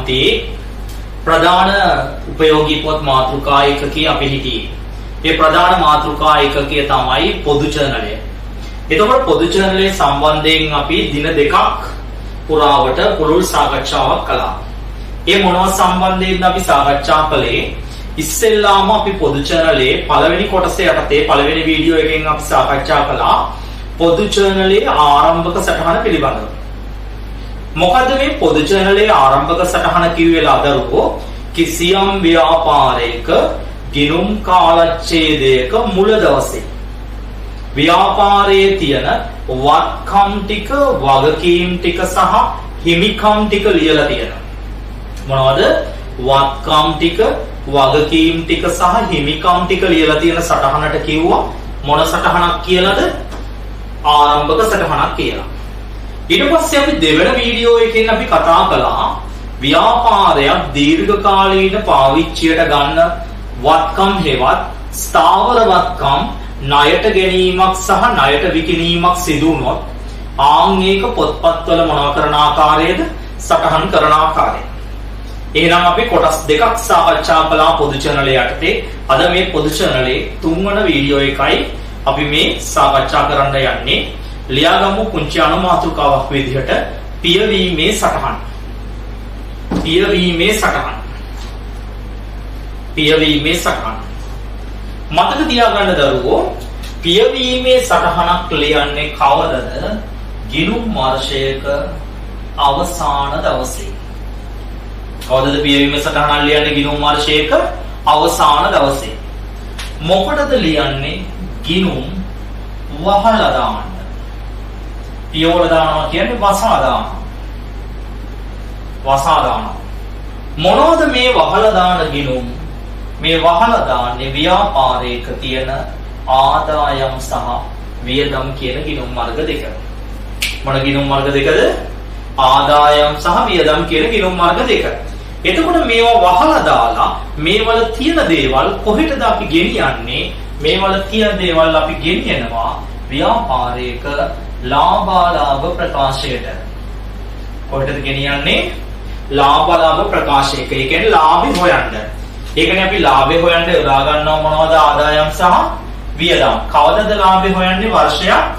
අන්තයේ ප්‍රධාන උපයෝගී පොත් මාතෘකා ඒකකයේ අපි හිටියේ. ඒ ප්‍රධාන මාතෘකා ඒකකය තමයි පොදු ජර්නලය. එතකොට පොදු ජර්නලයේ සම්බන්ධයෙන් අපි දින දෙකක් පුරාවට පුළුල් සාකච්ඡාවක් කළා. ඒ මොනවත් සම්බන්ධයෙන් අපි සාකච්ඡා කළේ ඉස්සෙල්ලාම අපි පොදු ජර්නලයේ පළවෙනි කොටස යටතේ පළවෙනි වීඩියෝ එකෙන් අපි සාකච්ඡා කළා පොදු ජර්නලයේ ආරම්භක සටහන පිළිබඳව. මොකද මේ පොදු ජර්නලයේ ආරම්භක සටහන කිව්වේ ලදරුවෝ කිසියම් ව්‍යාපාරයක ගිණුම් කාලච්ඡේදයක මුල දවසේ ව්‍යාපාරයේ තියෙන වත්කම් ටික වගකීම් ටික සහ හිමිකම් ටික ලියලා තියෙනවා. මොනවද? වත්කම් ටික වගකීම් ටික සහ හිමිකම් ටික ලියලා තියෙන සටහනට කිව්වා මොන සටහනක් කියලාද? ආරම්භක සටහනක් කියලා. ඊට පස්සේ අපි දෙවන වීඩියෝ එකෙන් අපි කතා කළා ව්‍යාපාරයක් දීර්ඝකාලීන පාවිච්චියට ගන්න වත්කම් හේවත් ස්ථාවර වත්කම් ණයට ගැනීමක් සහ ණයට විකිණීමක් සිදු වුණොත් ආංගික පොත්පත්වල මොනවා කරන ආකාරයේද සටහන් කරන ආකාරය. එහෙනම් අපි කොටස් දෙකක් සාකච්ඡා කළා පොදු ජර්නලය යටතේ. අද මේ පොදු ජර්නලයේ තුන්වන වීඩියෝ එකයි අපි මේ සාකච්ඡා කරන්න යන්නේ. ලියාගමු පුංචි අනුමාතෘකාවක් විදිහට පියවීමේ සටහන. පියවීමේ සටහන. පියවීමේ සටහන. මතක තියාගන්න දරුවෝ පියවීමේ සටහනක් ලියන්නේ කවදද? ගිණුම් වර්ෂයක අවසාන දවසේ. කවදද පියවීමේ සටහනක් ලියන්නේ? ගිණුම් වර්ෂයක අවසාන දවසේ. මොකටද ලියන්නේ? ගිණුම් වහලා දාන්න. පියවල දානවා කියන්නේ වසා දානවා. වසා දානවා. මොනවද මේ වහලා දාන ගිණුම්? මේ වහලා දාන්නේ ව්‍යාපාරයක තියෙන ආදායම් සහ වියදම් කියන ගිණුම් වර්ග දෙක. මොන ගිණුම් වර්ග දෙකද? ආදායම් සහ වියදම් කියන ගිණුම් වර්ග දෙක. එතකොට මේවා වහලා දාලා මේවල තියෙන දේවල් කොහෙටද අපි ගෙනියන්නේ? මේවල තියෙන දේවල් අපි ගෙනියනවා ව්‍යාපාරයක ලාභාලාභ ප්‍රකාශයට. කොහෙටද ගෙනියන්නේ? ලාභාලාභ ප්‍රකාශයක. ඒ කියන්නේ ලාභය හොයන්න. ඒකනේ අපි ලාභය හොයන්න යොදා ගන්නවා මොනවද? ආදායම් සහ වියදම්. කවදද ලාභය හොයන්නේ? වර්ෂයක්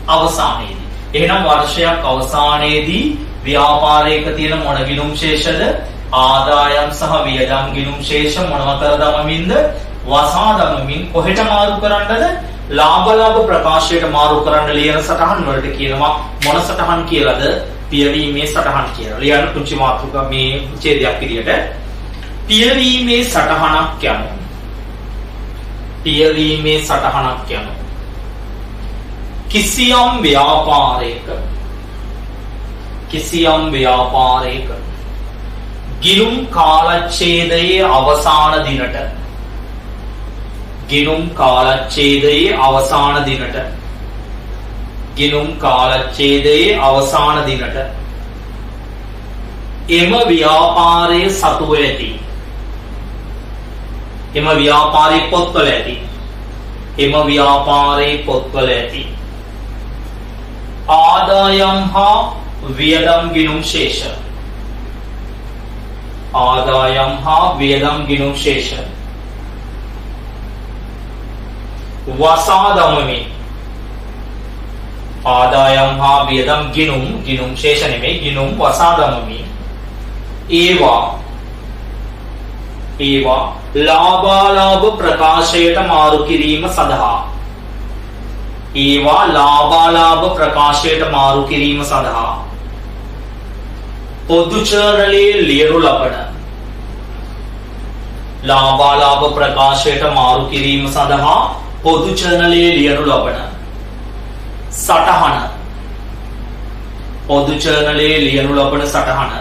අවසානයේදී. එහෙනම් වර්ෂයක් අවසානයේදී ව්‍යාපාරයක තියෙන මොන ගිණුම් ශේෂද? ආදායම් සහ වියදම් ගිණුම් ශේෂ මොනව කර දමමින්ද? වසා දමමින්. කොහෙට මාරු කරන්නද? ලාභාලාභ ප්‍රකාශයට මාරු කරන්න ලියන සටහන් වලට කියනවා මොන සටහන් කියලාද? පියවීමේ සටහන් කියලා. ලියන්න පුංචි මාතෘකා මේ ඡේදයක් විදියට පියවීමේ සටහනක් යනවා. පියවීමේ සටහනක් යනවා. කිසියම් ව්‍යාපාරයක ගිණුම් කාලච්ඡේදයේ අවසාන දිනට ගිණුම් කාලච්ඡේදයේ අවසාන දිනට ගිණුම් කාලච්ඡේදයේ අවසාන දිනට එම ව්‍යාපාරයේ සතුව ඇති එම ව්‍යාපාරයේ පොත්වල ඇති එම ව්‍යාපාරයේ පොත්වල ඇති ආදායම් හා වියදම් ගිණුම් ශේෂ ආදායම් හා වියදම් ගිණුම් ශේෂ වසා දමමින් ආදායම් හා වියදම් ගිණුම් ශේෂ නෙමෙයි ගිණුම් වසා දමමින් ඒවා ලාභාලාභ ප්‍රකාශයට මාරු කිරීම සඳහා ඒවා ලාභාලාභ ප්‍රකාශයට මාරු කිරීම සඳහා පොදු ජර්නලයේ ලියනු ලබන ලාභාලාභ ප්‍රකාශයට මාරු කිරීම සඳහා පොදු ජර්නලයේ ලියනු ලබන සටහන පොදු ජර්නලයේ ලියනු ලබන සටහන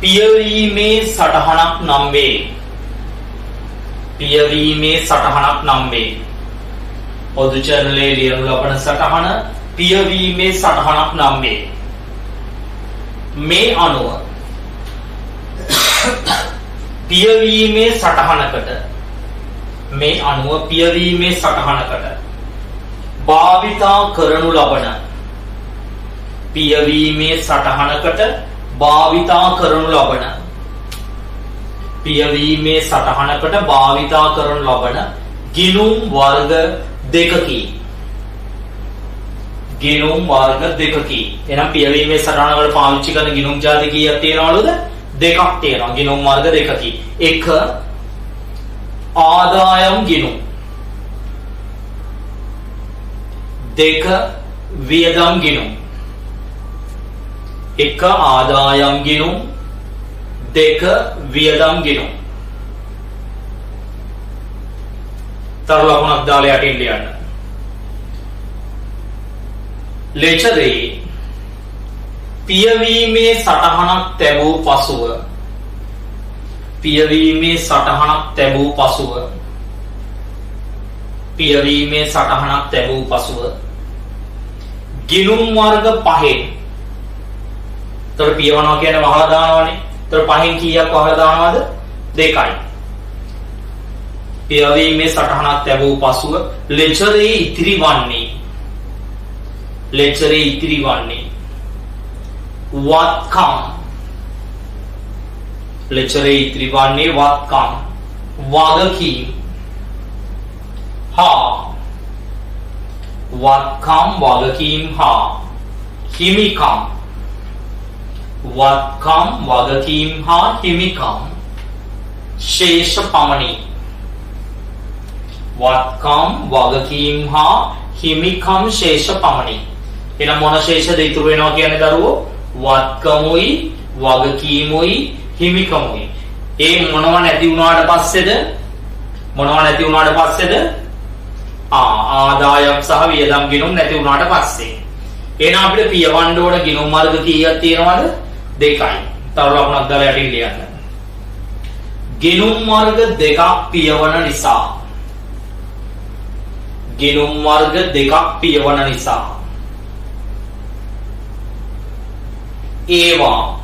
පියවීමේ සටහනක් නම් වේ. පියවීමේ සටහනක් නම් වේ. පොදු ජර්නලයේ ලියනු ලබන සටහන පියවීමේ සටහනක් නම් වේ. මේ අනුව පියවීමේ සටහනකට භාවිතා කරනු ලබන පියවීමේ සටහනකට භාවිතා කරනු ලබන පියවීමේ සටහනකට භාවිතා කරනු ලබන ගිණුම් වර්ග දෙකකි. ගිණුම් වර්ග දෙකකි. එහෙනම් පියවීමේ සටහනකට පාවිච්චි කරන ගිණුම් ಜಾති කීයක් තියෙනවලුද? දෙකක් තියෙනවා. ගිණුම් වර්ග දෙකකි. එක ආදායම් ගිණුම්, දෙක වියදම් ගිණුම්. එක ආදායම් ගිණුම්, දෙක වියදම් ගිණුම්. තර ලකුණක් දාලා යටින් ලියන්න. ලෙචරේ පියවීමේ සටහනක් තැබූ පසුව පියවීමේ සටහනක් තැබූ පසුව පියවීමේ සටහනක් තැබූ පසුව ගිණුම් වර්ග පහෙන්, තොර පියවනවා කියන්නේ වහලා දානවනේ. තොර පහෙන් කීයක් වහලා දානවද? දෙකයි. පියවීමේ සටහනක් තැබූ පසුව ලෙචරේ ඉතිරි වන්නේ වත්කම්. ලෙචරේ ඉතිරි වන්නේ වත්කම්, වගකීම් හා වත්කම්, වගකීම් හා හිමිකම්. වත්කම්, වගකීම් හා හිමිකම් ශේෂ පමණි. වත්කම්, වගකීම් හා හිමිකම් ශේෂ පමණි. එහෙනම් මොන ශේෂද ඉතුරු වෙනවා කියන්නේ දරුවෝ? වත්කමුයි, වගකීමුයි, හිමිකමුයි. ඒ මොනව නැති වුණාට පස්සේද? ආදායම් සහ වියදම් ගිණුම් නැති වුණාට පස්සේ. එහෙනම් අපිට පියවන්න ඕන ගිණුම් වර්ග කීයක් තියෙනවද? දෙකයි. තව ලකුණක් දාලා යටින් ලියන්න. ගිණුම් වර්ග දෙකක් පියවන නිසා ඒවා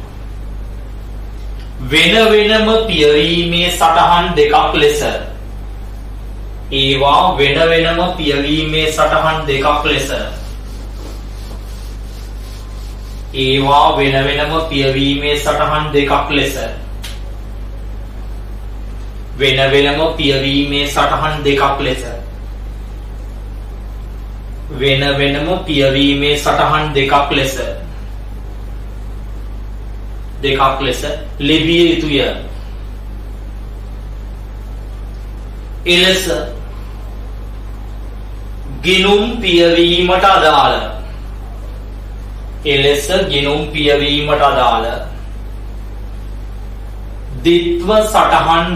වෙන වෙනම පියවීමේ සටහන් දෙකක් ලෙස ලිවිය යුතුය. එලෙස ගිණුම් පියවීමට අදාළ ද්විත්ව සටහන්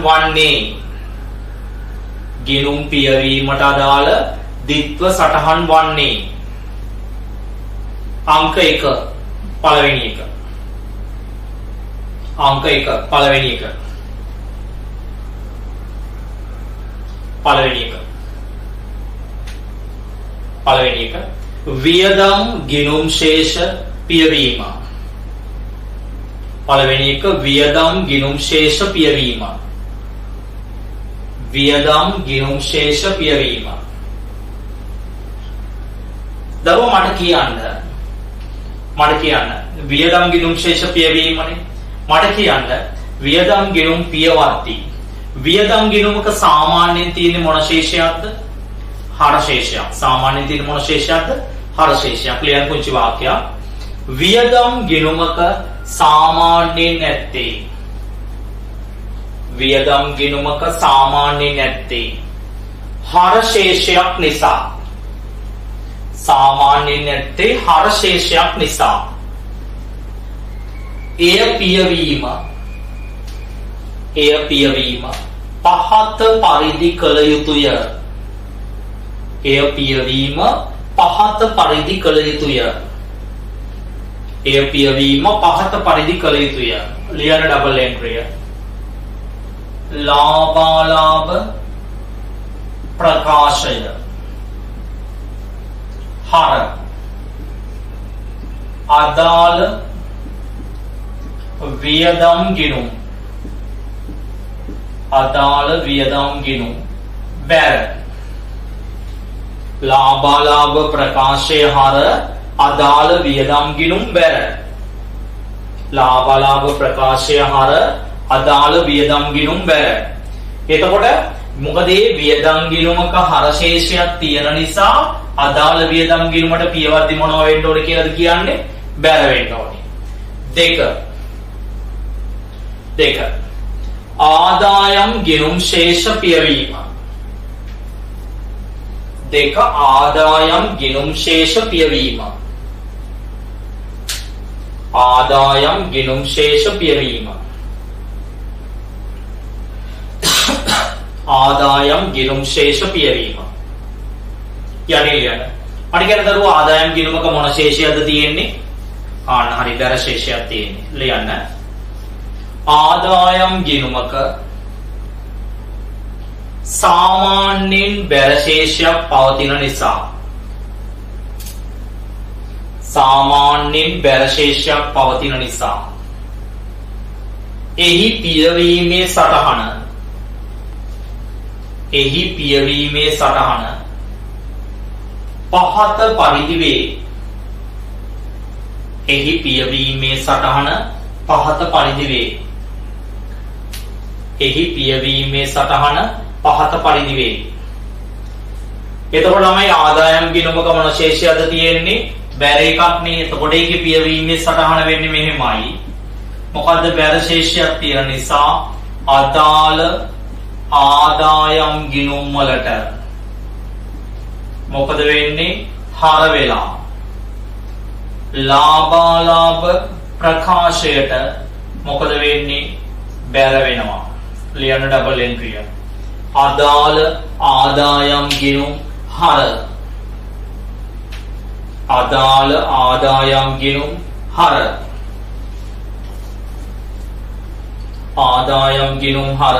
වන්නේ අංක 1 පළවෙනි එක. වියදම් ගිණුම් ශේෂ පියවීම. දරුවෝ මට කියන්න වියදම් ගිණුම් ශේෂ පියවීමනේ. මට කියන්න වියදම් ගිණුම් පියවද්දී වියදම් ගිණුමක සාමාන්‍යයෙන් තියෙන මොන ශේෂයක්ද? හර ශේෂයක්. සාමාන්‍යයෙන් තියෙන මොන ශේෂයක්ද? හර ශේෂයක්. ලියන්න පුංචි වාක්‍යයක්. වියදම් ගිණුමක සාමාන්‍යයෙන් නැත්තේ හර ශේෂයක් නිසා. එය පියවීම පහත පරිදි කළ යුතුය. ලියන ඩබල් එන්ට්‍රිය. ලාභාලාභ ප්‍රකාශය හර අදාළ වියදම් ගිණුම් බැර. ලාභාලාභ ප්‍රකාශය හර අදාළ වියදම් ගිණුම් බැර. ලාභාලාභ ප්‍රකාශය හර අදාළ වියදම් ගිණුම් බැර. එතකොට මොකද මේ වියදම් ගිණුමක හරශේෂයක් තියෙන නිසා අදාළ වියදම් ගිණුමට පියවර්ති මොනවා වෙන්න ඕනේ කියලාද කියන්නේ? බැර වෙන්න ඕනේ. දෙක ආදායම් ගිණුම් ශේෂ පියවීම. ආදායම් ගිණුම් ශේෂ පියවීම. ආදායම් ගිණුම් ශේෂ පියවීම. ආදායම් ගිණුම් ශේෂ පියවීම. යන්නේ මට කියන දරුවෝ ආදායම් ගිණුමක මොන ශේෂයක්ද තියෙන්නේ? ආන්න හරි බැර ශේෂයක් තියෙන්නේ. ලියන්න. ආදායම් ගිණුමක සාමාන්‍යයෙන් බැර ශේෂයක් පවතින නිසා. සාමාන්‍යයෙන් බැර ශේෂයක් පවතින නිසා එහි පියවීමේ සටහන පහත පරිදි වේ. එහි පියවීමේ සටහන පහත පරිදි වේ. එහි පියවීමේ සටහන පහත පරිදි වේ. එතකොට ළමයි ආදායම් ගිණුමක මොන ශේෂයක්ද තියෙන්නේ? බැර එකක් නේ. එතකොට ඒකේ පියවීමේ සටහන වෙන්නේ මෙහෙමයි. මොකද්ද? බැර ශේෂයක් තියෙන නිසා අදාළ ආදායම් ගිණුම් වලට මොකද වෙන්නේ? හර වෙලා ලාභාලාභ ප්‍රකාශයට මොකද වෙන්නේ? බැර වෙනවා. ලියන්න ඩබල් එන්ට්‍රිය. අදාළ ආදායම් ගිණුම් හර. අදාළ ආදායම් ගිණුම් හර. ආදායම් ගිණුම් හර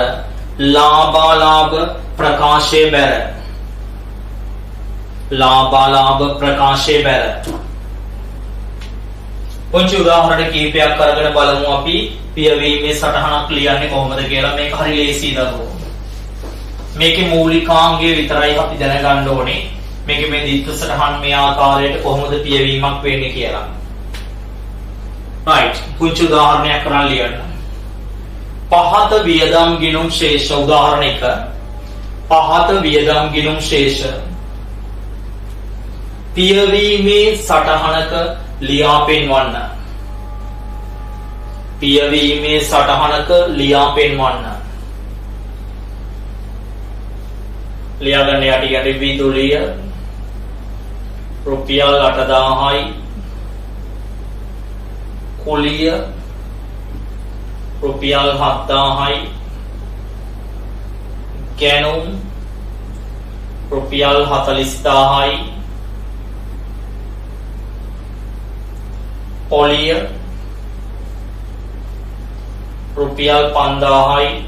ලාභාලාභ ප්‍රකාශයේ බැර. ලාභාලාභ ප්‍රකාශයේ බැර. පොන්චි උදාහරණ කීපයක් අරගෙන බලමු අපි පියවීමේ සටහනක් ලියන්නේ කොහොමද කියලා. මේක හරි ලේසි දරුවෝ. මේකේ මූලිකාංගය විතරයි අපි දැනගන්න ඕනේ. මේකේ මේ දිත්ත සටහන් මේ ආකාරයට කොහොමද පියවීමක් වෙන්නේ කියලා. right. පුංචි උදාහරණයක් කරන් ලියන්න. පහත වියදම් ගිණුම් ශේෂ. උදාහරණ 1. පහත වියදම් ගිණුම් ශේෂ පියවීමේ සටහනක ලියා පෙන්වන්න. පියවීමේ සටහනක ලියා පෙන්වන්න. ලියාගන්න යට යට විදුලිය රුපියල් 8000යි. කුලිය රුපියල් 7000යි. ගෑනුම් රුපියල් 40000යි. පොලිය රුපියල් 5000යි.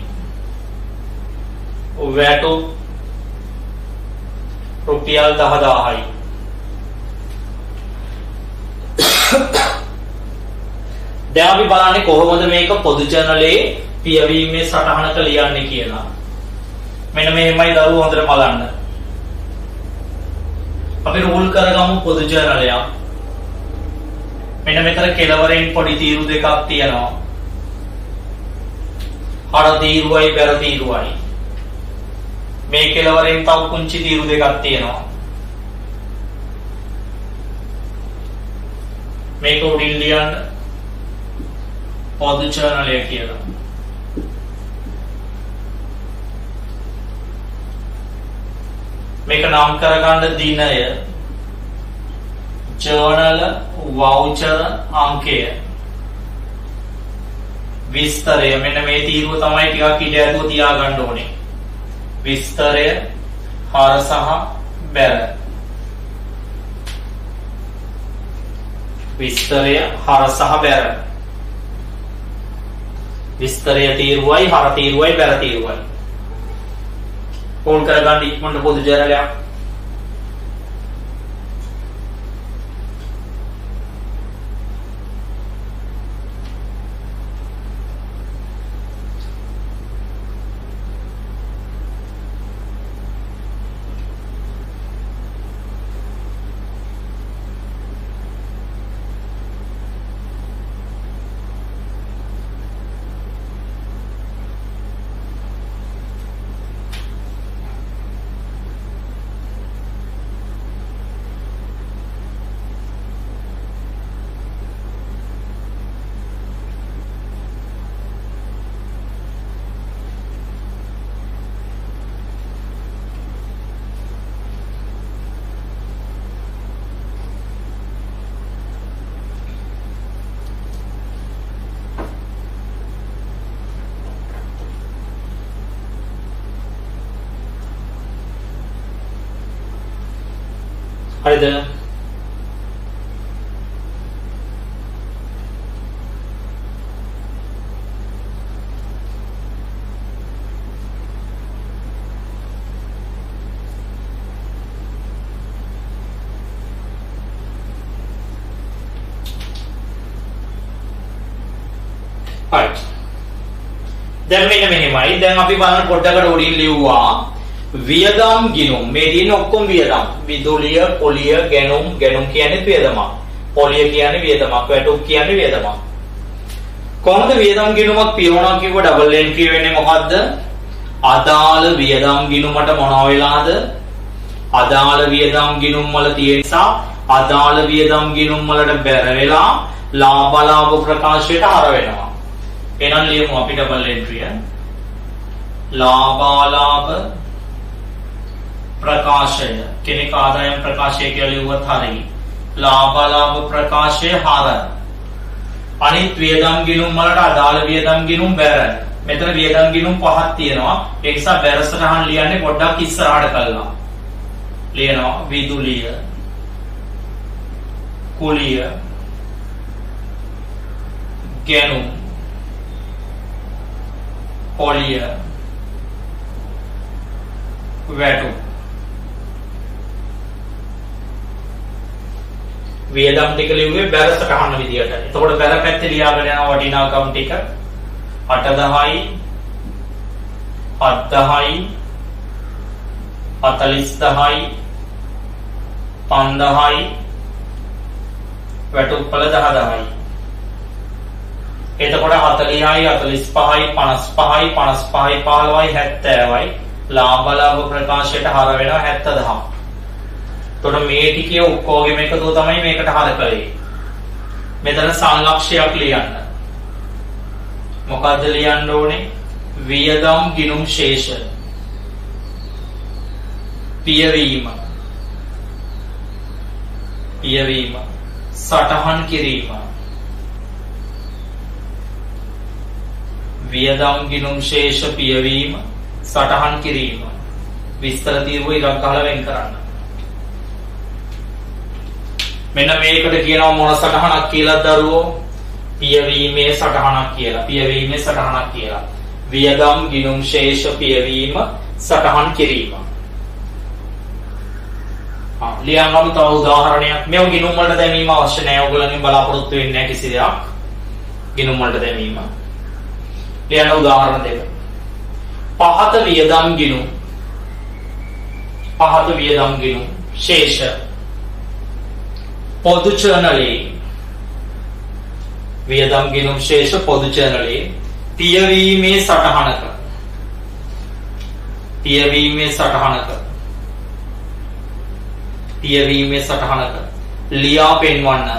වැටු රුපියල් 10000යි. දැන් අපි බලන්නේ කොහොමද මේක පොදු ජර්නලයේ පියවීමේ සටහනක ලියන්නේ කියලා. මෙන්න මෙහෙමයි දරුවෝ හොඳට බලන්න. අපි රූල් කරගමු පොදු ජර්නලයක්. මෙන්න මෙතන කෙළවරෙන් පොඩි තීරු දෙකක් තියෙනවා. හර තීරුවයි බැර තීරුවයි. මේ කෙළවරෙන් තව පුංචි තීරු දෙකක් තියෙනවා. මේක උඩින් ලියන්න පොදු ජර්නලය කියලා. මේක නම් කරගන්න දිනය, ජර්නල වවුචර් අංකය, විස්තරය. මෙන්න මේ තීරුව තමයි ටිකක් ඉඩ ඇතුව තියාගන්න ඕනේ. විස්තරය හර සහ බැර. විස්තරය හර සහ බැර. විස්තරය තීරුවයි හර තීරුවයි බැර තීරුවයි. ඕන් කරගන්න ඉක්මනට පොදු ජර්නලයක්. හරිද? right. දැන් මෙන්න මෙහෙමයි. දැන් අපි බලන්න පොඩ්ඩකට උඩින් ලිව්වා වියදම් ගිණුම්. මේ තියෙන ඔක්කොම වියදම්. විදුලිය, පොලිය, ගැණුම් කියන්නේ වියදමක්. පොලිය කියන්නේ වියදමක්. වැටුප් කියන්නේ වියදමක්. කොහොමද වියදම් ගිණුමක් පිරවනවා කියව ඩබල් එන්ට්‍රි වෙන්නේ මොකද්ද? අදාළ වියදම් ගිණුමට මොනවා වෙලාද? අදාළ වියදම් ගිණුම් වල තියෙන නිසා අදාළ වියදම් ගිණුම් වලට බැර වෙලා ලාභ ප්‍රකාශයට හර වෙනවා. එහෙනම් ලියමු අපි ඩබල් එන්ට්‍රිය. ලාභ ප්‍රකාශය කෙනෙක් ආදායම් ප්‍රකාශය කියලා ලියුවත් හරියි. ලාභ ප්‍රකාශය හර අනිත් වියදම් ගිණුම් වලට අදාළ වියදම් ගිණුම් බැර. මෙතන වියදම් ගිණුම් පහක් තියෙනවා. ඒ නිසා බැර සටහන් ලියන්නේ පොඩ්ඩක් ඉස්සරහට කළා. ලියනවා විදුලිය, කුලිය, ගැණුම්, පොලිය, වැටුප්. වියදම් ටික ලිව්වේ බැර සටහන විදියට. එතකොට බැර පැත්තේ ලියාගෙන යන වටිනාකම් ටික 8,10යි 7,10යි 40,10යි 5,10යි වැටුප් වල 10,10යි. එතකොට 40යි 45යි 55යි 55යි 15යි 70යි ලාභ ප්‍රකාශයට හර වෙනවා 70,000. එතකොට මේ ටිකේ ඔක්කොගෙම එකතුව තමයි මේකට හර කළේ. මෙතන සංලක්ෂයක් ලියන්න. මොකද්ද ලියන්න ඕනේ? වියදම් ගිණුම් ශේෂ. පියවීම. සටහන් කිරීම. වියදම් ගිණුම් ශේෂ පියවීම සටහන් කිරීම. විස්තර තීරුව ඉරක් ගහලා වෙන් කරන්න. මෙන්න මේකට කියනවා මොන සටහනක් කියලා දරුවෝ? පියවීමේ සටහනක් කියලා. පියවීමේ සටහනක් කියලා. වියදම් ගිණුම් ශේෂ පියවීම සටහන් කිරීම. ලියන්නම තව උදාහරණයක්. මේව ගිණුම් වලට දැමීම අවශ්‍ය නැහැ. ඔයගොල්ලන්ගෙන් බලාපොරොත්තු වෙන්නේ නැහැ කිසි දෙයක්. ගිණුම් වලට දැමීම. ලියන්න උදාහරණ දෙක. පහත වියදම් ගිණුම් ශේෂ පොදු චැනලේ. වියදම් ගිණුම් ශේෂ පොදු චැනලේ පියවීමේ සටහනක ලියා පෙන්වන්න.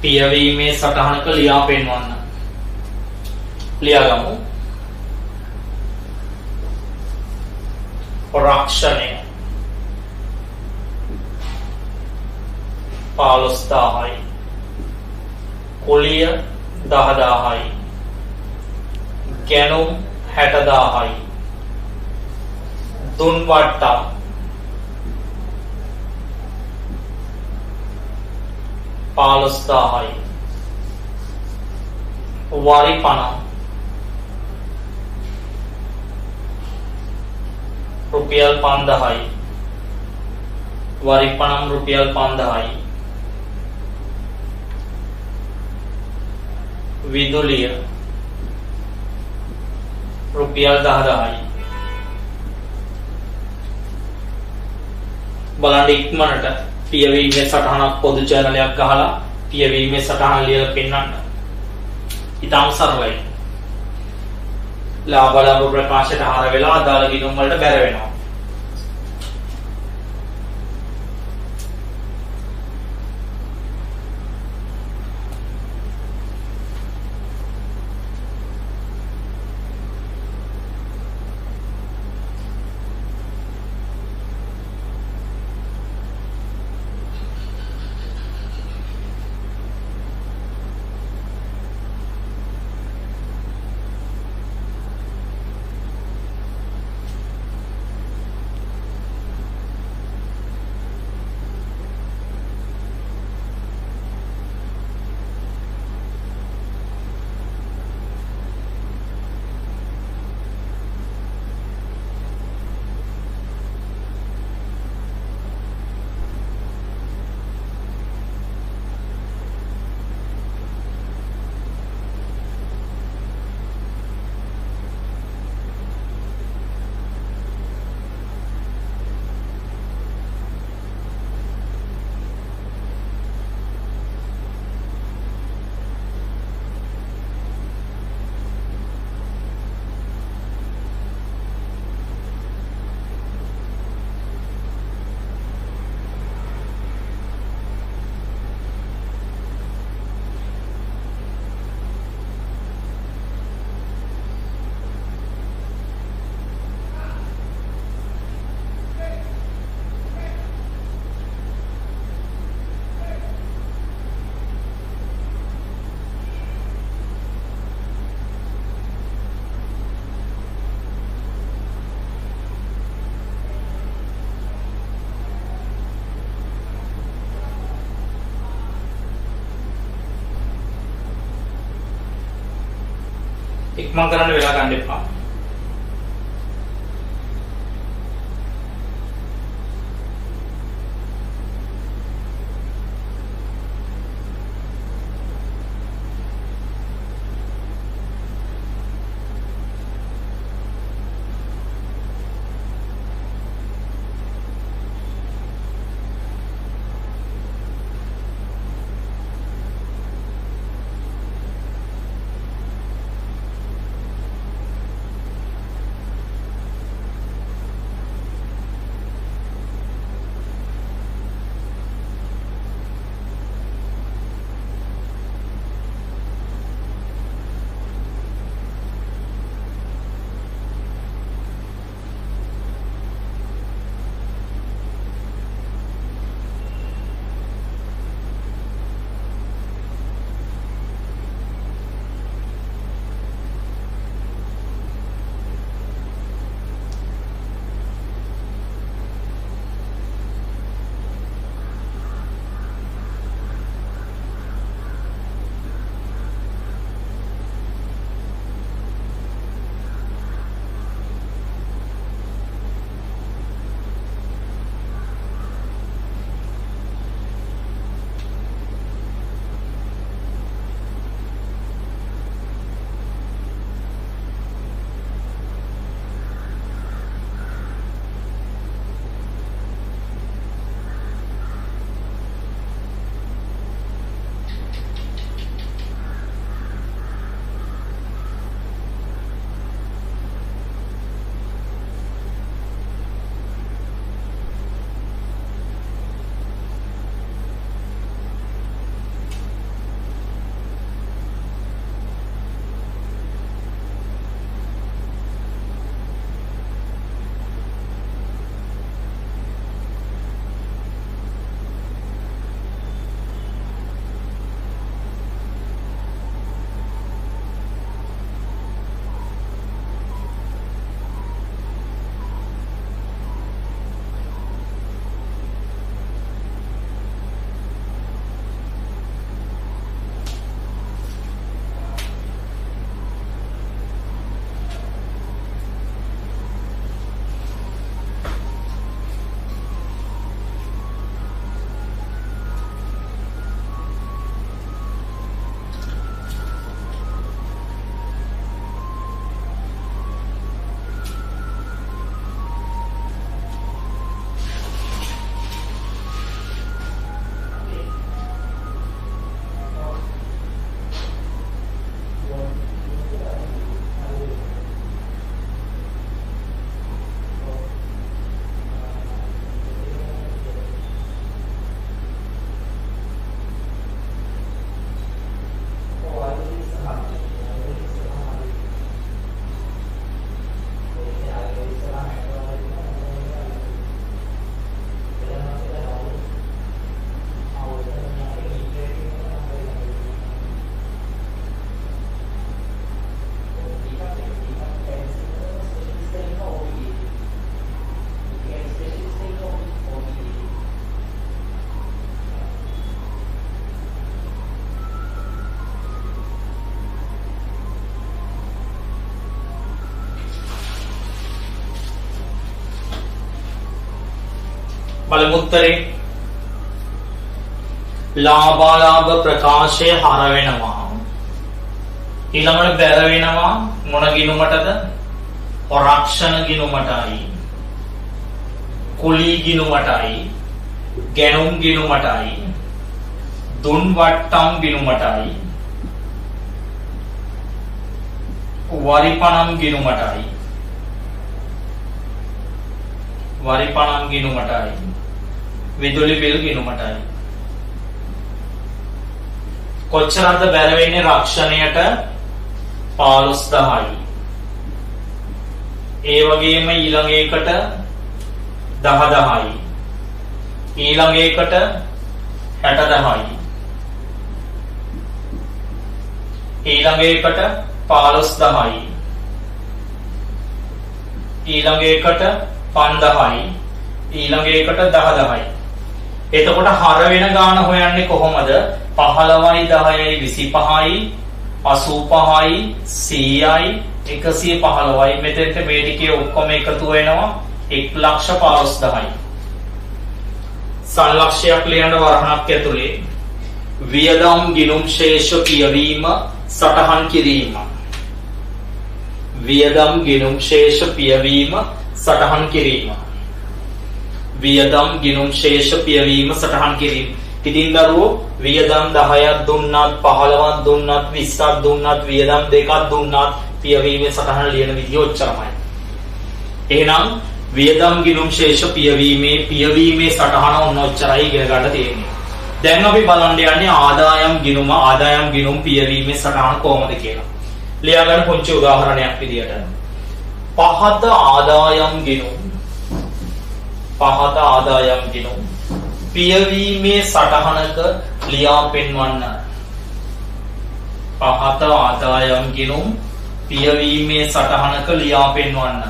පියවීමේ සටහනක ලියා පෙන්වන්න. ලියාගමු. රක්ෂණය 15,000යි. කුලිය 10,000යි. ගැණුම් 60,000යි. දුන් වට්ටම් 15,000යි. වරි පණම් රුපියල් 5,000යි. වරි පණම් රුපියල් 5,000යි. විදුලිය රුපියල් 10,000යි. බලන්න ඉක්මනට පියවීමේ සටහනක් පොදු චැනලයක් ගහලා පියවීමේ සටහන ලියලා පෙන්නන්න. ඉතාම සරලයි. ලාභ ප්‍රකාශයට හර වෙලා අදාළ ගිණුම් වලට බැර වෙනවා. ඉක්මන් කරන්න වෙලා ගන්න එපා. බලමු උත්තරේ. ලාභාලාභ ප්‍රකාශය හර වෙනවා. ඊළඟට බැර වෙනවා මොන ගිණුමටද? පරක්ෂණ ගිණුමටයි. කුලී ගිණුමටයි. ගැනුම් ගිණුමටයි. දුන් වට්ටම් ගිණුමටයි. වරිපණම් ගිණුමටයි. වරිපණම් ගිණුමටයි. විදුලි බිල් ගිණුමටයි. කොච්චරද බැර වෙන්නේ රක්ෂණයට? 15000යි. ඒ වගේම ඊළඟ එකට 10000යි. ඊළඟ එකට 60000යි. ඊළඟ එකට 15000යි. ඊළඟ එකට 5000යි. ඊළඟ එකට 10000යි. එතකොට හර වෙන ගාන හොයන්නේ කොහොමද? 15යි 10යි 25යි 85යි 100යි 115යි මෙතෙන්ට මේ ටිකේ ඔක්කොම එකතු වෙනවා 1,15,000යි. සංලක්ෂයක් ලියන වරහණක් ඇතුලේ වියදම් ගිණුම් ශේෂ පියවීම සටහන් කිරීම. වියදම් ගිණුම් ශේෂ පියවීම සටහන් කිරීම. වියදම් ගිණුම් ශේෂ පියවීම සටහන් කිරීම. ඉතින් දරුවෝ වියදම් 10ක් දුන්නත් 15ක් දුන්නත් 20ක් දුන්නත් වියදම් 2ක් දුන්නත් පියවීමේ සටහන ලියන විදිය ඔච්චරමයි. එහෙනම් වියදම් ගිණුම් ශේෂ පියවීමේ සටහන ඔන්න ඔච්චරයි ඉගෙන ගන්න තියෙන්නේ. දැන් අපි බලන්න යන්නේ ආදායම් ගිණුම් පියවීමේ සටහන කොහොමද කියලා. ලියා ගන්න පුංචි උදාහරණයක් විදියට. පහත ආදායම් ගිණුම් පියවීමේ සටහනක ලියා පෙන්වන්න. පහත ආදායම් ගිණුම් පියවීමේ සටහනක ලියා පෙන්වන්න.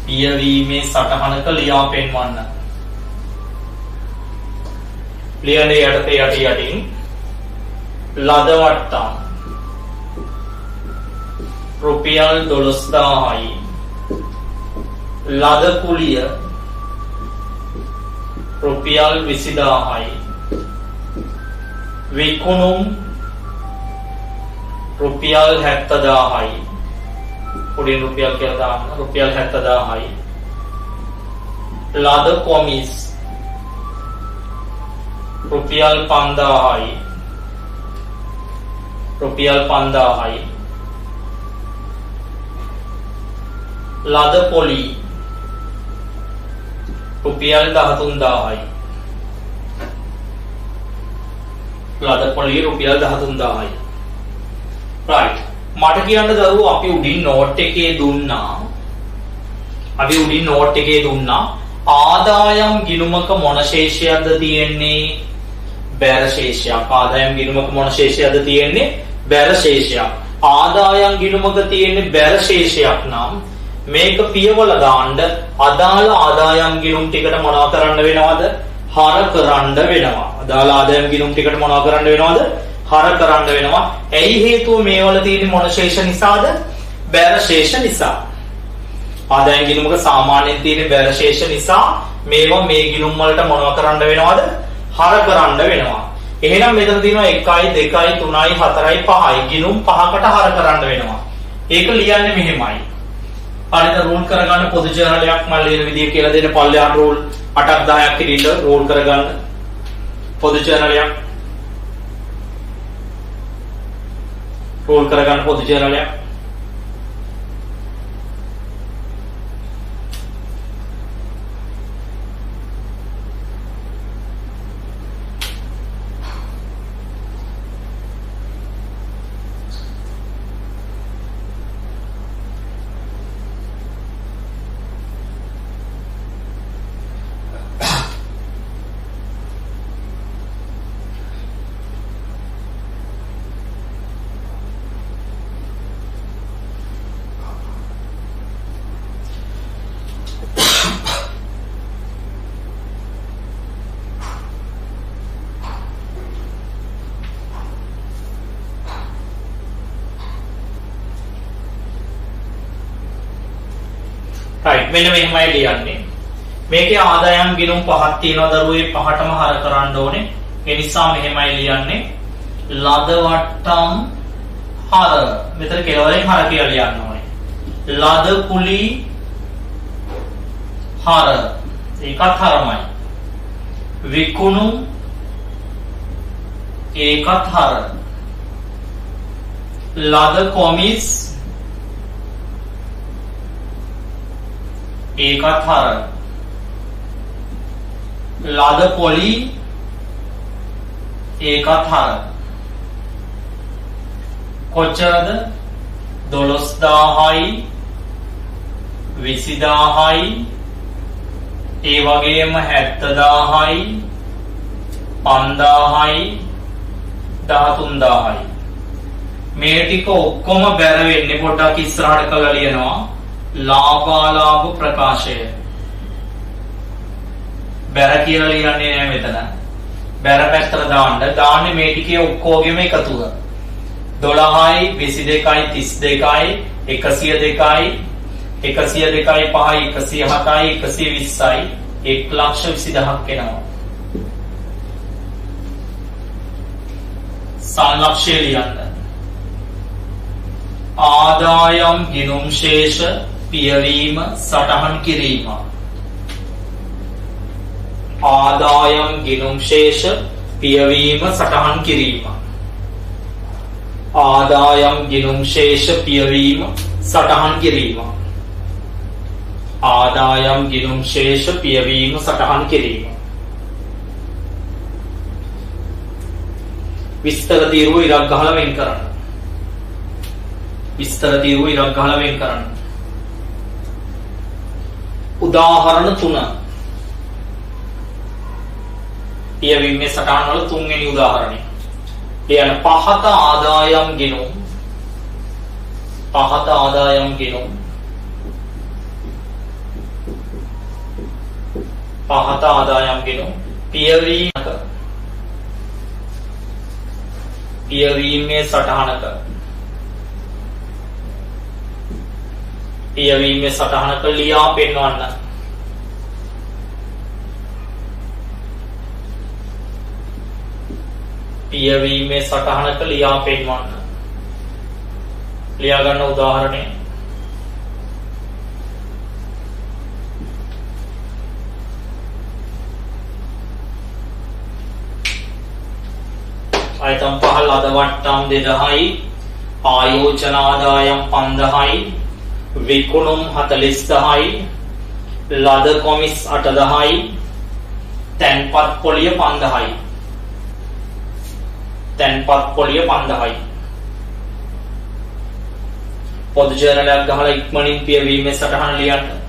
පියවීමේ සටහනක ලියා පෙන්වන්න. ලියන යටින් ලද වට්ටම් රුපියල් 12000යි. ලද කුලිය රුපියල් 20000යි. විකුණුම් රුපියල් 70000යි. උඩින් රුපියල් කියලා දාන්න. රුපියල් 70000යි. ලද කොමිස් රුපියල් 5000යි. රුපියල් 5000යි. ලද පොලි රුපියල් 13000යි. ලද පොලි රුපියල් 13000යි. right. මට කියන්න දරුවෝ අපි උඩින් නෝට් එකේ දුන්නා. ආදායම් ගිණුමක මොන ශේෂයක්ද තියෙන්නේ? බැර ශේෂයක්. ආදායම් ගිණුමක මොන ශේෂයක්ද තියෙන්නේ? බැර ශේෂයක්. ආදායම් ගිණුමක තියෙන්නේ බැර ශේෂයක් නම් මේක පියවල දාන්න අදාළ ආදායම් ගිණුම් ටිකට මොනවා කරන්න වෙනවද? හර කරන්න වෙනවා. අදාළ ආදායම් ගිණුම් ටිකට මොනවා කරන්න වෙනවද? හර කරන්න වෙනවා. ඇයි හේතුව මේවල තියෙන මොන ශේෂ නිසාද? බැර ශේෂ නිසා. ආදායම් ගිණුමක සාමාන්‍යයෙන් තියෙන බැර ශේෂ නිසා මේවා මේ ගිණුම් වලට මොනවා කරන්න වෙනවද? හර කරන්න වෙනවා. එහෙනම් මෙතන තියෙනවා 1යි 2යි 3යි 4යි 5යි ගිණුම් 5කට හර කරන්න වෙනවා. ඒක ලියන්නේ මෙහෙමයි. හරිද? රූල් කරගන්න පොදු ජර්නලයක් මම ලියන විදිය කියලා දෙන්න. පල්ලෙහාට රූල් 8ක් 10ක් ඉදින්න රූල් කරගන්න පොදු ජර්නලයක්. රෝල් කරගන්න පොදු ජර්නලයක්. right. මෙන්න මෙහෙමයි ලියන්නේ. මේකේ ආදායම් ගිණුම් පහක් තියෙනවා දරුවෝ. ඒ පහටම හර කරන්න ඕනේ. ඒ නිසා මෙහෙමයි ලියන්නේ. ලද වට්ටම් හර. මෙතන කෙලවරෙන් හර කියලා ලියන්න ඕනේ. ලද කුලි හර. ඒකත් හරමයි. විකුණුම් ඒකත් හර. ලද කොමිස් ඒකත් හර. ලද පොලි ඒකත් හර. කොච්චරද? 12000යි 20000යි ඒ වගේම 70000යි 5000යි 13000යි. මේ ටික ඔක්කොම බැර වෙන්නේ පොඩ්ඩක් ඉස්සරහට කරලා ලියනවා. ලාභාලාභ ප්‍රකාශය. බැර කියලා ලියන්නේ නැහැ මෙතන. බැර පැත්තට දාන්න. දාන්නේ මේ ටිකේ ඔක්කොගෙම එකතුව. 12යි 22යි 32යි 102යි 102යි 5යි 107යි 120යි 1,20,000ක් එනවා. සංලක්ෂය ලියන්න. ආදායම් ගිණුම් ශේෂ පියවීම සටහන් කිරීම. ආදායම් ගිණුම් ශේෂ පියවීම සටහන් කිරීම. ආදායම් ගිණුම් ශේෂ පියවීම සටහන් කිරීම. ආදායම් ගිණුම් ශේෂ පියවීම සටහන් කිරීම. විස්තර තීරුව ඉරක් ගහලා වෙන් කරන්න. විස්තර තීරුව ඉරක් ගහලා වෙන් කරන්න. උදාහරණ 3. පියවීමේ සටහන් වල තුන්වෙනි උදාහරණය. ලියන්න පහත ආදායම් ගිණුම්. පහත ආදායම් ගිණුම්. පහත ආදායම් ගිණුම් පියවීමක පියවීමේ සටහනක පියවීමේ සටහනක ලියා පෙන්වන්න. පියවීමේ සටහනක ලියා පෙන්වන්න. ලියා ගන්න උදාහරණය. आयतम पहल अदवट्टम 2000 आयोजन आदायम 5000 विकुणुम 40000 लद කොමිස් 8000 තැන්පත් පොලිය 5000 තැන්පත් පොලිය 5000 පොදු ජර්නලයක් ගහලා ඉක්මනින් පියවීමේ සටහන ලියන්න.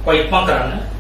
කොයික්ම කරන්න.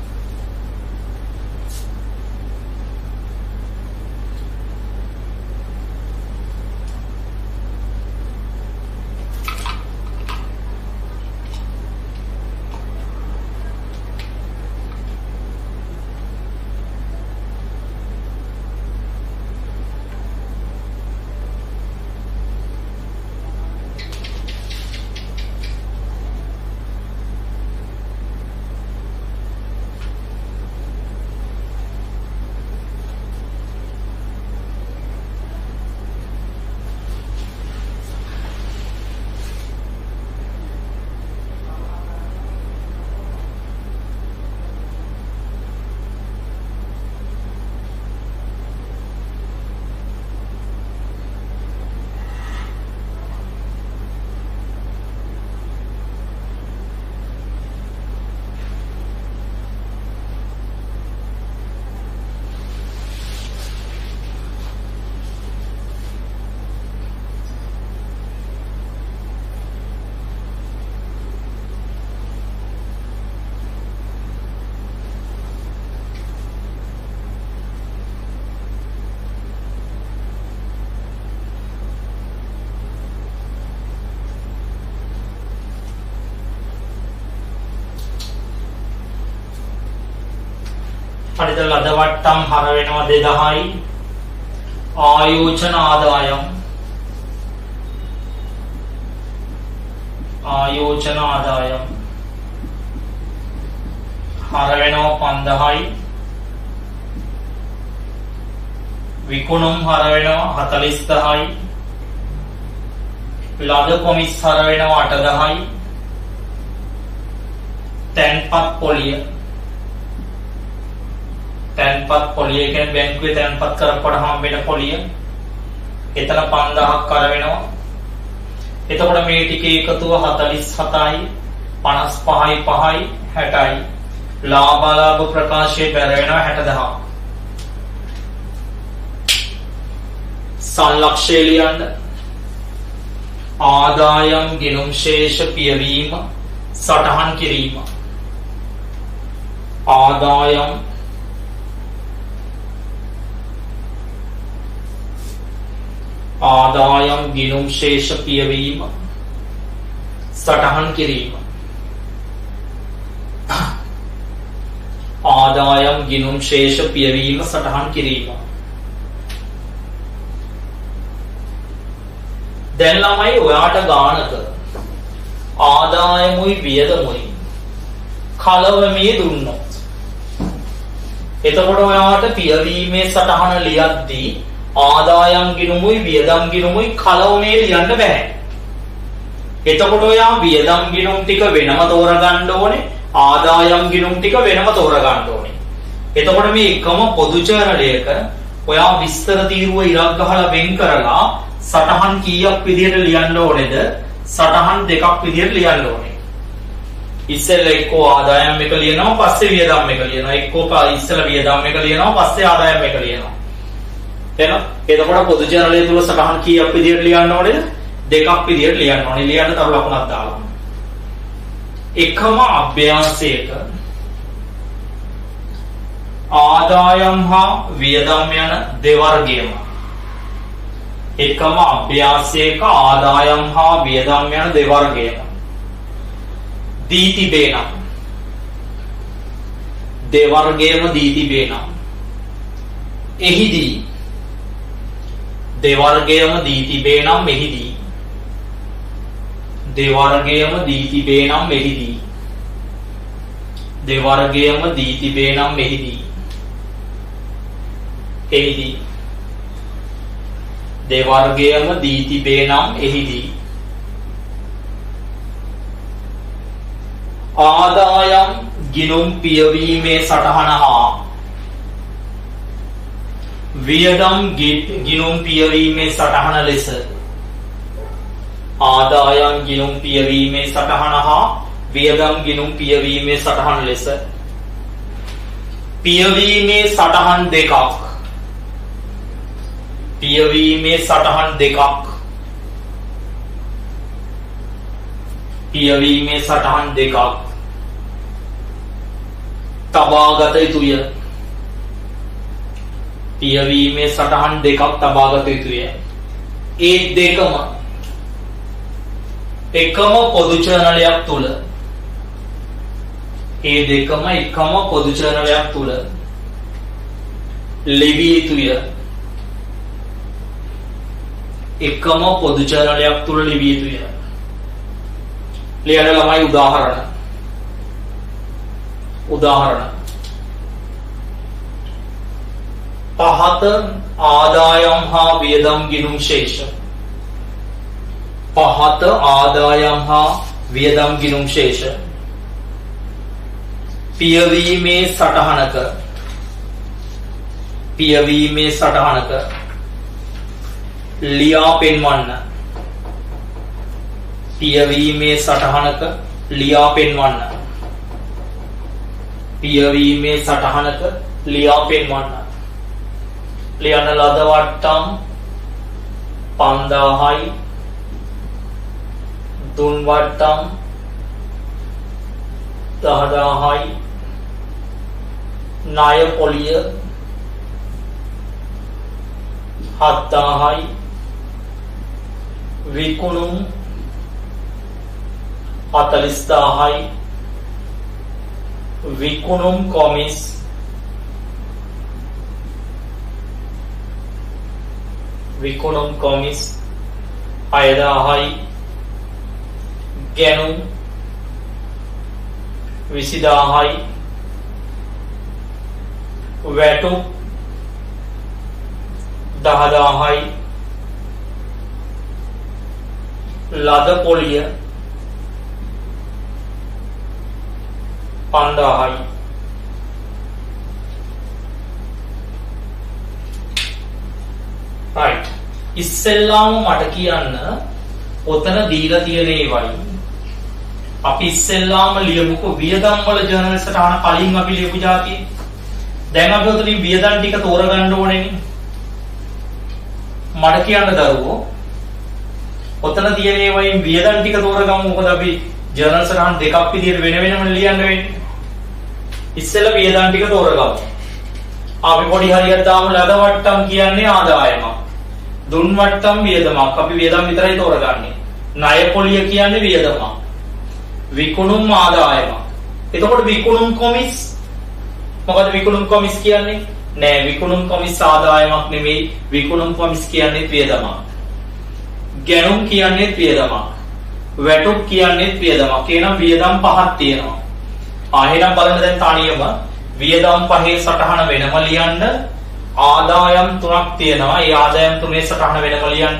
හරියට ලද වට්ටම් හර වෙනවා 2000යි. ආයෝජන ආදායම් හර වෙනවා 5000යි. විකුණුම් හර වෙනවා 40000යි. ලද කොමිස් හර වෙනවා 8000යි. තැන්පත් පොලිය කියන්නේ බැංකුවේ තැන්පත් කරපුවාම හම් වෙන පොලිය. එතන 5000ක් කර වෙනවා. එතකොට මේ ටිකේ එකතුව 47යි 55යි 5යි 60යි. ලාභ ප්‍රකාශයේ බැර වෙනවා 60000. සංලක්ෂය ලියන්න. ආදායම් ගිණුම් ශේෂ පියවීම සටහන් කිරීම. ආදායම් ගිණුම් ශේෂ පියවීම සටහන් කිරීම. ආදායම් ගිණුම් ශේෂ පියවීම සටහන් කිරීම. දැන් ළමයි ඔයාට ගානක ආදායමුයි වියදමුයි කලවමේ දුන්නොත් එතකොට ඔයාට පියවීමේ සටහන ලියද්දී ආදායම් ගිණුමුයි වියදම් ගිණුමුයි කලවමේ ලියන්න බෑ. එතකොට ඔයා වියදම් ගිණුම් ටික වෙනම තෝරගන්න ඕනේ, ආදායම් ගිණුම් ටික වෙනම තෝරගන්න ඕනේ. එතකොට මේ එකම පොදු චරණයක ඔයා විස්තර තීරුව ඉරක් ගහලා වෙන් කරලා සටහන් කීයක් විදියට ලියන්න ඕනේද? සටහන් දෙකක් විදියට ලියන්න ඕනේ. ඉස්සෙල්ලා එක්කෝ ආදායම් එක ලියනවා පස්සේ වියදම් එක ලියනවා. එක්කෝ ඉස්සෙල්ලා වියදම් එක ලියනවා පස්සේ ආදායම් එක ලියනවා. එහෙනම් එතකොට පොදු ජනලය තුල සටහන් කීයක් විදියට ලියන්න ඕනේද? දෙකක් විදියට ලියන්න ඕනේ. ලියන්න තව ලකුණක් දාලා. එකම අභ්‍යාසයක ආදායම් හා වියදම් යන දෙවර්ගයම එකම අභ්‍යාසයක ආදායම් හා වියදම් යන දෙවර්ගයම දී තිබේ නම් දෙවර්ගයම දී තිබේ නම් එහිදී දෙවර්ගයම දී තිබේ නම් මෙහිදී දෙවර්ගයම දී තිබේ නම් මෙහිදී දෙවර්ගයම දී තිබේ නම් මෙහිදී එහිදී දෙවර්ගයම දී තිබේ නම් එහිදී ආදායම් ගිණුම් පියවීමේ සටහන හා වියදම් ගිණුම් පියවීමේ සටහන ලෙස ආදායම් ගිණුම් පියවීමේ සටහන හා වියදම් ගිණුම් පියවීමේ සටහන ලෙස පියවීමේ සටහන් දෙකක් පියවීමේ සටහන් දෙකක් පියවීමේ සටහන් දෙකක් තබාගත යුතුය. පියවීමේ සටහන් දෙකක් තබාගත යුතුය. ඒ දෙකම එකම පොදු චරණයක් තුල ලිවිය යුතුය. එකම පොදු චරණයක් තුල ලිවිය යුතුය. ලියන ළමයි උදාහරණ පහත ආදායම් හා වියදම් ගිණුම් ශේෂ. පහත ආදායම් හා වියදම් ගිණුම් ශේෂ පියවීමේ සටහනක ලියා පෙන්වන්න. පියවීමේ සටහනක ලියා පෙන්වන්න. පියවීමේ සටහනක ලියා පෙන්වන්න. ලියන ලද වට්ටම් 5000යි. දුන් වට්ටම් 10000යි. ණය පොලිය 7000යි. විකුණුම් 40000යි. විකුණුම් කොමිස් විකුණුම් කොමිස් 6000යි ගැනුම් 20000යි වැටුප් 10000යි ලද පොලිය 5000යි right ඉස්සෙල්ලාම මට කියන්න ඔතන දීලා තියෙන ඒවයි අපි ඉස්සෙල්ලාම ලියමුකෝ වියදම් වල ජර්නල් සටහන කලින් අපි ලියපු જાතිය දැන් අපි ඔතනින් වියදම් ටික තෝරගන්න ඕනේ මට කියන්න දරුවෝ ඔතන තියෙන ඒවයින් වියදම් ටික තෝරගමු මොකද අපි ජර්නල් සටහන් දෙකක් විදියට වෙන වෙනම ලියන්න වෙන්නේ ඉස්සෙල්ලා වියදම් ටික තෝරගමු අපි පොඩි හරියක් දාමු ලද වට්ටම් කියන්නේ ආදායමක් දුන් වට්ටම් වියදමක් අපි වියදම් විතරයි තෝරගන්නේ ණය පොලිය කියන්නේ වියදමක් විකුණුම් ආදායමක් එතකොට විකුණුම් කොමිස් මොකද විකුණුම් කොමිස් කියන්නේ නෑ විකුණුම් කොමිස් ආදායමක් නෙමෙයි විකුණුම් කොමිස් කියන්නේ වියදමක් ගැනුම් කියන්නේ වියදමක් වැටුප් කියන්නේ වියදමක් එහෙනම් වියදම් පහක් තියෙනවා එහෙනම් බලන්න දැන් තනියම වියදම් පහේ සටහන වෙනම ලියන්න ආදායම් තුනක් තියෙනවා ඒ ආදායම් තුනේ සටහන වෙනම ලියන්න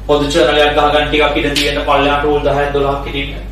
පොදු ජර්නලයක් ගහගන්න ටිකක් ඉඳ තියෙන පල්ලෙහාට රූල් 10ක් 12ක් ඉදින්න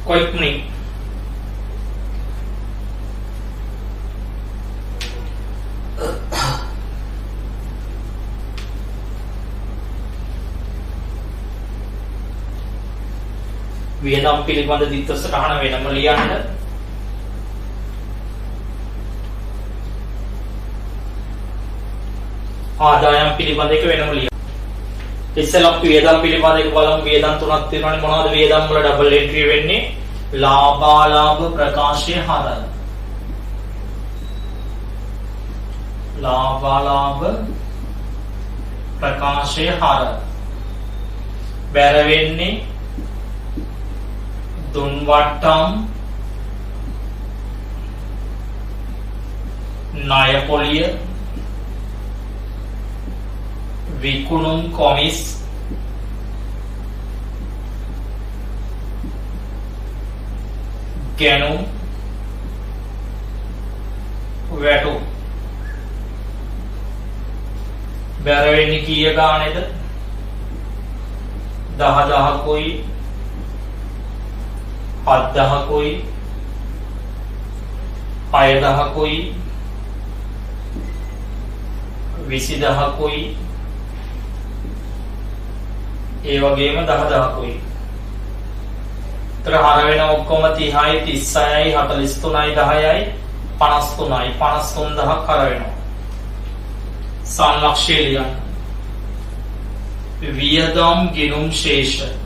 quickly. වියදම් පිළිබඳ දිත්වසටහන වෙනම ලියන්න. ආදායම් පිළිබඳ එක වෙනම ලියන්න. ඉස්සෙල්ලා අපි වියදම් පිළිබඳ එක බලමු. වියදම් තුනක් තියෙනවානේ. මොනවද වියදම් වල ඩබල් එන්ට්‍රි වෙන්නේ? ලාභාලාභ ප්‍රකාශය හරහා. ලාභාලාභ ප්‍රකාශය හරහා. බැර වෙන්නේ දුන්වට්ටම් ණය පොලිය විකුණුම් කොමිස් ගැනුම් වැටුම් බැර වෙන්නේ කීය ගානේද 10000කුයි 7000කුයි 6000කුයි 20000කුයි ඒ වගේම 10000කුයි. ඒතර හර වෙන ඔක්කොම 30යි 36යි 43යි 10යි 53යි 53000ක් හර වෙනවා. සංලක්ෂය ලියන්න. වියදම් ගිණුම් ශේෂ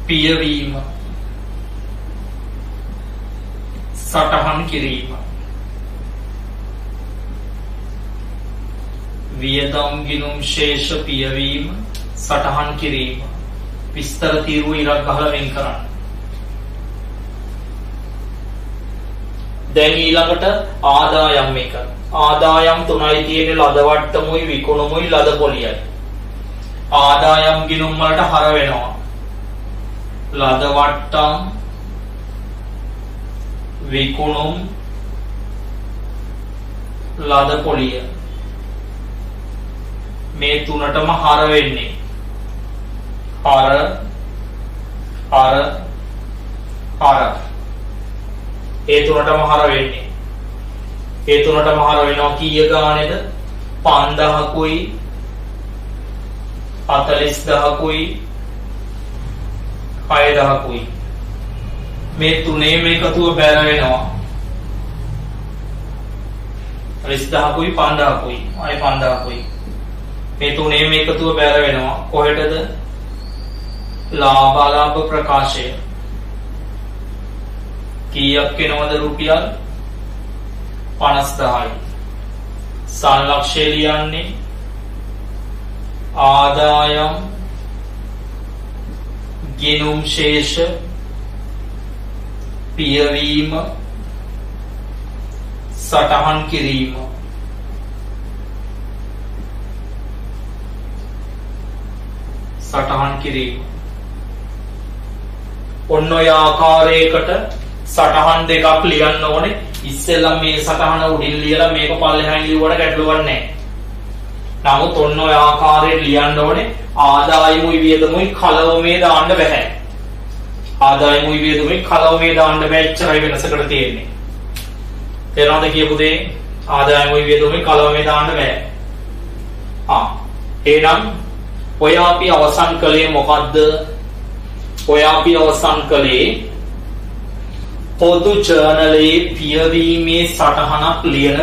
පියවීම සටහන් කිරීම. වියදම් ගිණුම් ශේෂ පියවීම සටහන් කිරීම. විස්තර තීරුව ඉරක් ගහලා වෙන් කරන්න. දැන් ඊළඟට ආදායම් එක. ආදායම් තුනයි තියෙන්නේ ලද වට්ටමුයි විකුණුමුයි ලද පොලියයි. ආදායම් ගිණුම් වලට හර වෙනවා. ලද වට්ටම් විකුණුම් ලද පොලිය මේ තුනටම හර වෙන්නේ හර ඒ තුනටම හර වෙන්නේ කීය ගානේද 5000කුයි 40000කුයි 6000කුයි මේ තුනේම එකතුව බැර වෙනවා 30000කුයි 5000කුයි ආයි 5000කුයි මේ තුනේම එකතුව බැර වෙනවා කොහෙටද ලාභාලාභ ප්‍රකාශය කීයක් වෙනවද රුපියල් 50000යි සංලක්ෂය ලියන්නේ ආදායම් ගිණුම් ශේෂ පියවීම සටහන් කිරීම. ඔන්න ඔය ආකාරයකට සටහන් දෙකක් ලියන්න ඕනේ. ඉස්සෙල්ලා මේ සටහන උඩින් ලියලා මේක පල්ලෙහායින් ලියුවට ගැටලුවක් නැහැ. නමුත් ඔන්න ඔය ආකාරයට ලියන්න ඕනේ. ආදායමුයි වියදමුයි කලවමේ දාන්න බෑ. ආදායමුයි වියදමුයි කලවමේ දාන්න බෑ. එච්චරයි වෙනසකට තියෙන්නේ. තේරෙනවද කියපු දේ? ආදායමුයි වියදමුයි කලවමේ දාන්න බෑ. එහෙනම් ඔය අපි අවසන් කළේ මොකද්ද? ඔය අපි අවසන් කළේ පොදු ජර්නලයේ පියවීමේ සටහනක් ලියන